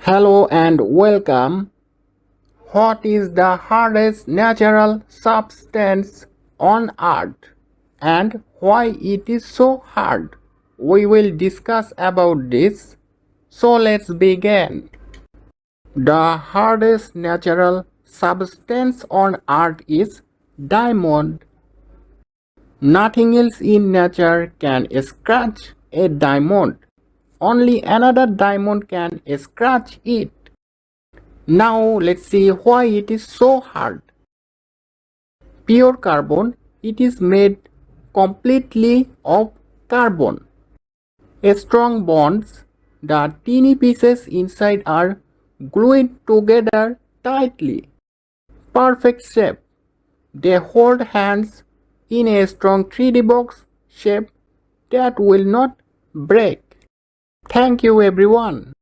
Hello and welcome. What is the hardest natural substance on earth and why it is so hard? We will discuss about this. So let's begin. The hardest natural substance on earth is diamond. Nothing else in nature can scratch a diamond. Only another diamond can scratch it. Now let's see why it is so hard. Pure carbon, it is made completely of carbon. Strong bonds, the teeny pieces inside are glued together tightly. Perfect shape. They hold hands in a strong 3D box shape that will not break. Thank you everyone.